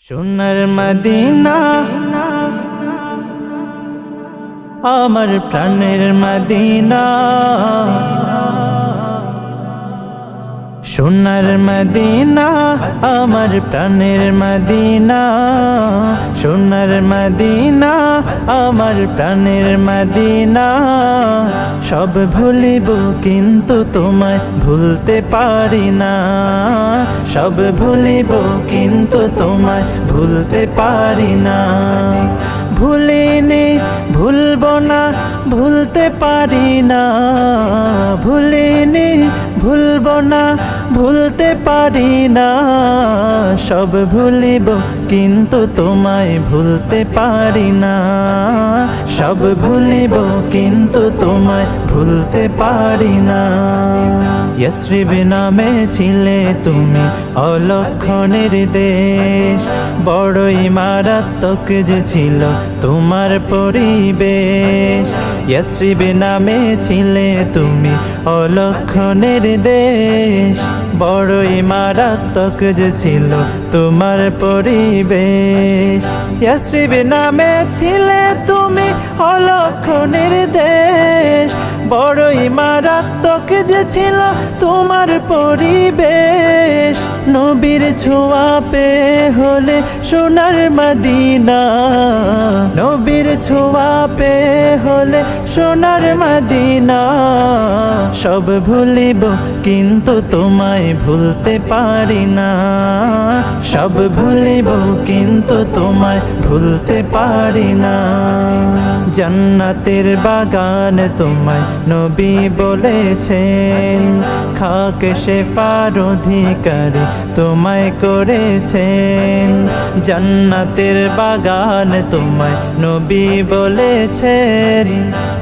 সোনার মদিনা আমার প্রাণের মদিনা, সোনার মদিনা আমার প্রাণের মদিনা, সোনার মদিনা আমার প্রাণের মদিনা। সব ভুলিব কিন্তু তোমায় ভুলতে পারি না, সব ভুলিব কিন্তু তোমায় ভুলতে পারি না। ভুলিনি ভুলবো না ভুলতে পারি না, ভুলিনি ভুলবো না ভুলতে পারি না। সব ভুলিব কিন্তু তোমায় ভুলতে পারি না, সব ভুলিব কিন্তু তোমায় ভুলতে পারি না। ইয়াসরিব নামে ছিলে তুমি অলক্ষণের দেশ, বড়ই মারাত্মক যে ছিল তোমার পরিবেশ। ইয়াসরিব নামে ছিলে তুমি অলক্ষণের দেশ, বড়ই মারাত্মক যে ছিল তোমার পরিবেশ। ইয়াসরিব নামে ছিলে তুমি অলক্ষণের দেশ, বড়ই মারাত্মক যে ছিল তোমার পরিবেশ। নবীর ছোঁয়া পেয়ে হলে সোনার মদিনা, নবীর ছোঁয়া পেয়ে হলে সোনার মদিনা। সব ভুলিব কিন্তু তোমায় ভুলতে পারি না, সব ভুলিব কিন্তু তোমায় ভুলতে পারি না। জান্নাতের বাগান তোমায় নবী বলেছেন, খাক শেফার অধিকারী তোমায় করেছেন। জান্নাতের বাগান তোমায় নবী বলেছেন,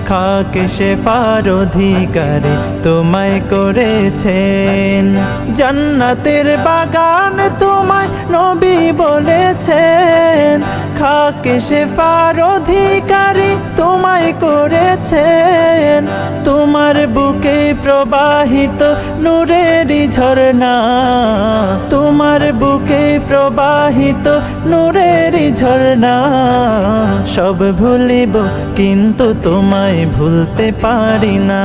খাক শেফার অধিকারী তোমায় করেছেন। জান্নাতের বাগান তোমায় নবী বলেছেন, খাক শেফার অধিকারী তোমায় করেছেন। তোমার বুকে প্রবাহিত নূরেরই ঝরনা, তোমার বুকে প্রবাহিত নূরেরই ঝরনা। সব ভুলিব কিন্তু তোমায় ভুলতে পারি না,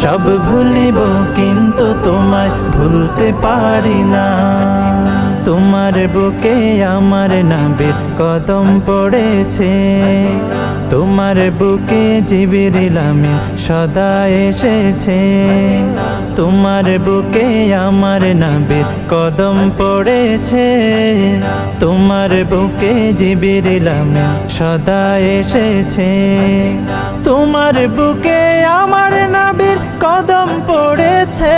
সব ভুলিব কিন্তু তোমায় ভুলতে পারি না। তোমার বুকে আমার নবীর কদম পড়েছে, তোমার বুকে জিবরিল আমিন সদা এসেছে। তোমার বুকে আমার নবীর কদম পড়েছে, তোমার বুকে জিবরিল আমিন সদা এসেছে। তোমার বুকে আমার নবীর কদম পড়েছে,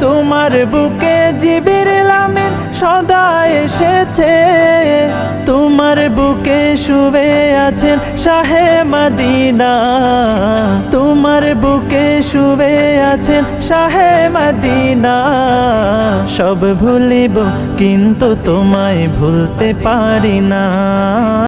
তোমার বুকে জিবরিল আমিন সদা এসেছে। তোমার বুকে শুয়ে আছেন শাহে মদিনা, তোমার বুকে শুয়ে আছেন শাহে মদিনা। সব ভুলিব কিন্তু তোমায় ভুলতে পারি না।